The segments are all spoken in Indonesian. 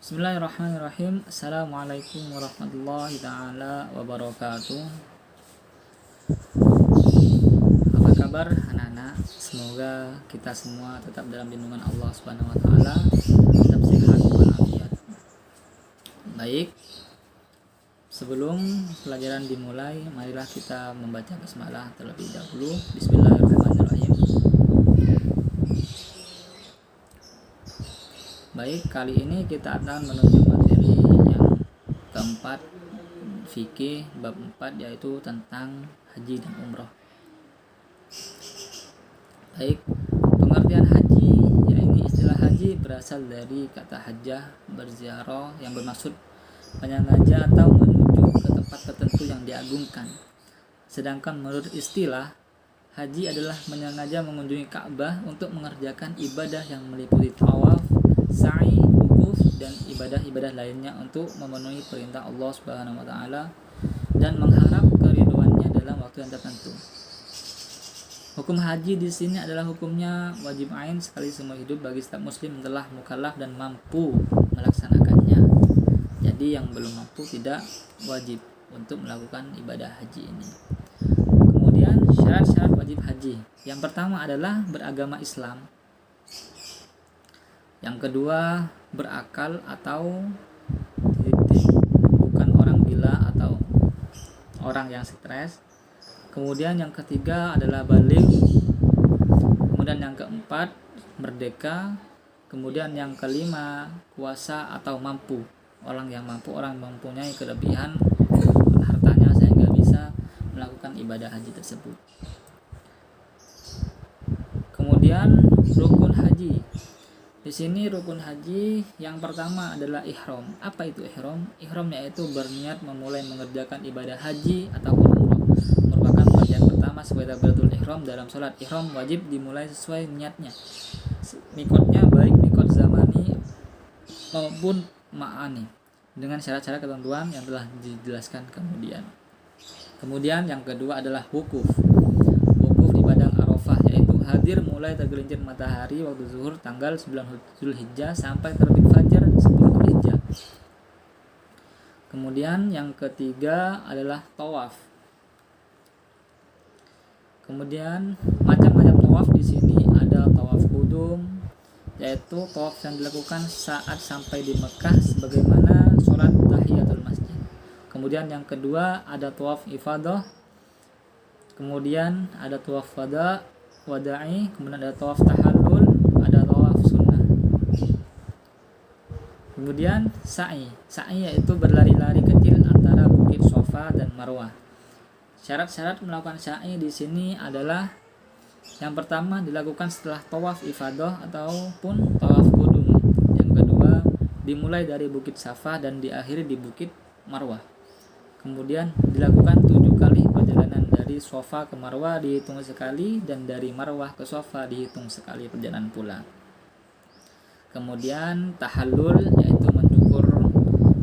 Bismillahirrahmanirrahim. Assalamualaikum warahmatullahi ta'ala wabarakatuh. Apa kabar anak-anak? Semoga kita semua tetap dalam lindungan Allah Subhanahu wa taala, tetap sehat walafiat. Baik. Sebelum pelajaran dimulai, marilah kita membaca basmalah terlebih dahulu. Bismillahirrahmanirrahim. Baik, kali ini kita akan menuju materi yang keempat, fikih bab 4, yaitu tentang haji dan umroh. Baik, pengertian haji, yaitu istilah haji berasal dari kata hajjah, berziarah, yang bermaksud menyengaja atau menuju ke tempat tertentu yang diagungkan. Sedangkan menurut istilah, haji adalah menyengaja mengunjungi Ka'bah untuk mengerjakan ibadah yang meliputi tawaf, sa'i, wukuf, dan ibadah-ibadah lainnya untuk memenuhi perintah Allah Subhanahu wa taala dan mengharap keridhoannya dalam waktu yang tertentu. Hukum haji di sini adalah hukumnya wajib ain sekali seumur hidup bagi setiap muslim telah mukallaf dan mampu melaksanakannya. Jadi yang belum mampu tidak wajib untuk melakukan ibadah haji ini. Kemudian syarat-syarat wajib haji. Yang pertama adalah beragama Islam. Yang kedua, berakal atau bukan orang gila atau orang yang stres. Kemudian yang ketiga adalah baligh. Kemudian yang keempat, merdeka. Kemudian yang kelima, kuasa atau mampu. Orang yang mampu, orang mempunyai kelebihan hartanya sehingga bisa melakukan ibadah haji tersebut. Kemudian rukun haji. Di sini rukun haji yang pertama adalah ihram. Apa itu ihram? Ihram yaitu berniat memulai mengerjakan ibadah haji ataupun umroh. Merupakan bagian pertama sebagai takbiratul ihram dalam sholat. Ihram wajib dimulai sesuai niatnya. Mikotnya baik mikot zamani maupun ma'ani dengan syarat-syarat ketentuan yang telah dijelaskan kemudian. Kemudian yang kedua adalah wukuf. Wukuf di padang Arafah, yaitu hadir mulai tergelincir matahari waktu zuhur tanggal 9 Zulhijjah sampai terbit fajar 10 Zulhijjah. Kemudian yang ketiga adalah tawaf. Kemudian macam-macam tawaf di sini ada tawaf qudum, yaitu tawaf yang dilakukan saat sampai di Mekah sebagaimana sholat tahiyatul masjid. Kemudian yang kedua ada tawaf ifadah. Kemudian ada tawaf wada'i, kemudian ada tawaf tahallul, ada tawaf sunnah. Kemudian sa'i yaitu berlari-lari kecil antara bukit Safa dan Marwah. Syarat-syarat melakukan sa'i di sini adalah yang pertama dilakukan setelah tawaf ifadah ataupun tawaf qudum. Yang kedua dimulai dari bukit Safa dan diakhiri di bukit Marwah. Kemudian dilakukan 7 kali perjalanan dari Safa ke Marwah dihitung sekali, dan dari Marwah ke Safa dihitung sekali perjalanan pulang. Kemudian tahallul yaitu mencukur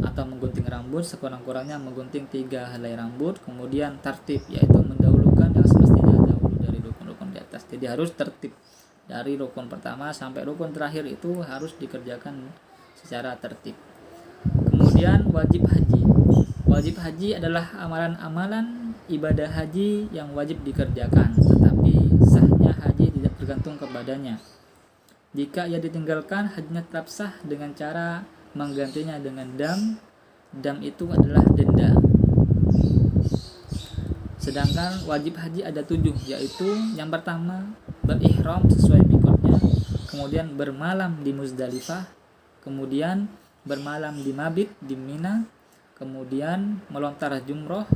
atau menggunting rambut, sekurang-kurangnya menggunting 3 helai rambut. Kemudian tartib yaitu mendahulukan yang semestinya dahulu dari rukun-rukun di atas. Jadi harus tertib dari rukun pertama sampai rukun terakhir itu harus dikerjakan secara tertib. Kemudian wajib haji. Wajib haji adalah amalan-amalan ibadah haji yang wajib dikerjakan, tetapi sahnya haji tidak tergantung kepadanya. Jika ia ditinggalkan, hajinya tetap sah dengan cara menggantinya dengan dam. Dam itu adalah denda. Sedangkan wajib haji ada 7, yaitu yang pertama berihram sesuai mikotnya, kemudian bermalam di Muzdalifah, kemudian bermalam di Mabit di Mina, kemudian melontar jumroh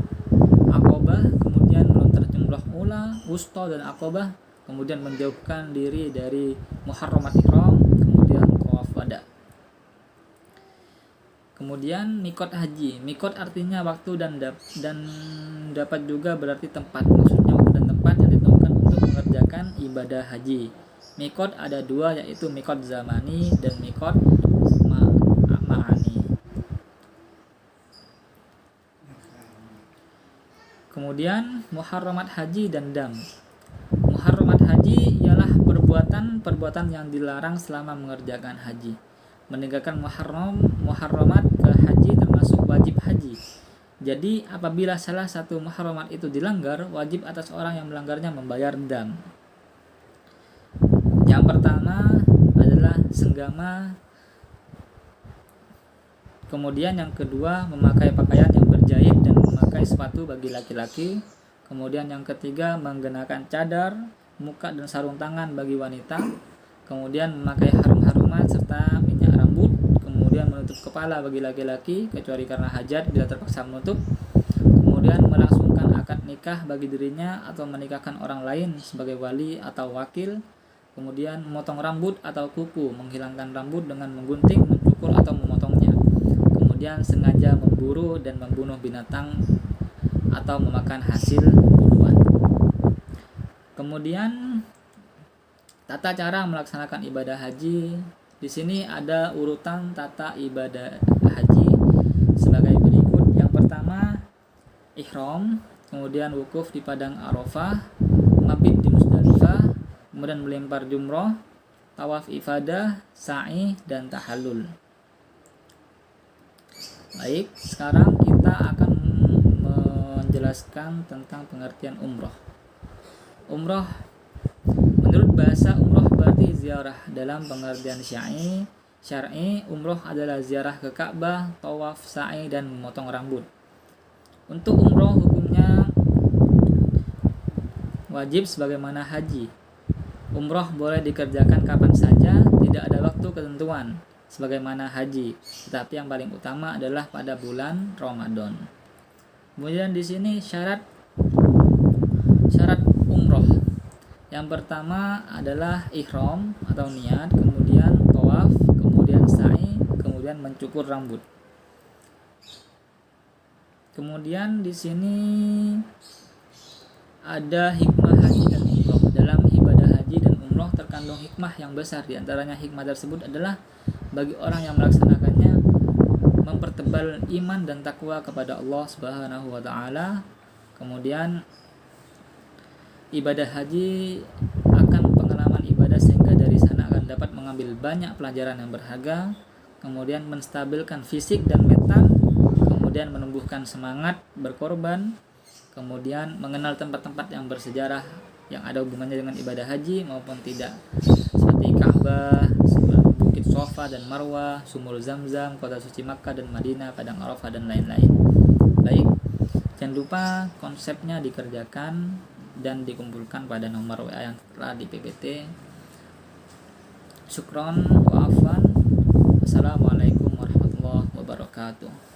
Aqabah, kemudian melontar jumroh ula, wusta, dan Aqabah, kemudian menjauhkan diri dari muharramat ihram, kemudian tawaf wada. Kemudian mikot haji. Mikot artinya waktu dan dapat juga berarti tempat. Maksudnya waktu dan tempat yang ditentukan untuk mengerjakan ibadah haji. Mikot ada 2, yaitu mikot zamani dan mikot ma'ani. Kemudian muharramat haji dan dam. Muharramat haji ialah perbuatan yang dilarang selama mengerjakan haji. meninggalkan muharramat ke haji termasuk wajib haji. Jadi apabila salah satu muharramat itu dilanggar, wajib atas orang yang melanggarnya membayar dam. Yang pertama adalah senggama. Kemudian yang kedua memakai pakaian yang berjahit dan memakai sepatu bagi laki-laki. Kemudian yang ketiga menggunakan cadar, muka dan sarung tangan bagi wanita. Kemudian memakai harum-haruman serta minyak rambut. Kemudian menutup kepala bagi laki-laki kecuali karena hajat bila terpaksa menutup. Kemudian melangsungkan akad nikah bagi dirinya atau menikahkan orang lain sebagai wali atau wakil. Kemudian memotong rambut atau kuku, menghilangkan rambut dengan menggunting, mencukur atau memotongnya. Kemudian sengaja memburu dan membunuh binatang atau memakan hasil buruan. Kemudian tata cara melaksanakan ibadah haji. Di sini ada urutan tata ibadah haji sebagai berikut. Yang pertama ihram, kemudian wukuf di padang Arafah, mabit di Musdalifah, kemudian melempar jumroh, tawaf ifadah, sa'i dan tahallul. Baik, sekarang kita akan menjelaskan tentang pengertian umroh. Umroh menurut bahasa umroh berarti ziarah. Dalam pengertian syar'i, umroh adalah ziarah ke Ka'bah, tawaf, sa'i dan memotong rambut. Untuk umroh hukumnya wajib sebagaimana haji. Umroh boleh dikerjakan kapan saja, tidak ada waktu ketentuan sebagaimana haji, tetapi yang paling utama adalah pada bulan Ramadan. Kemudian di sini syarat umroh. Yang pertama adalah ihram atau niat, kemudian tawaf, kemudian sa'i, kemudian mencukur rambut. Kemudian di sini ada hikmah haji dan umroh. Dalam ibadah haji dan umroh terkandung hikmah yang besar. Di antaranya hikmah tersebut adalah bagi orang yang melaksanakannya mempertebal iman dan takwa kepada Allah Subhanahu wa taala. Kemudian ibadah haji akan pengalaman ibadah sehingga dari sana akan dapat mengambil banyak pelajaran yang berharga. Kemudian menstabilkan fisik dan mental. Kemudian menumbuhkan semangat berkorban. Kemudian mengenal tempat-tempat yang bersejarah yang ada hubungannya dengan ibadah haji maupun tidak, seperti Ka'bah, Bukit Sofa dan Marwah, Sumur Zamzam, kota suci Makkah dan Madinah, Padang Arafah dan lain-lain. Baik, jangan lupa konsepnya dikerjakan dan dikumpulkan pada nomor WA yang telah di PPT. Syukron wa afwan. Assalamualaikum warahmatullahi wabarakatuh.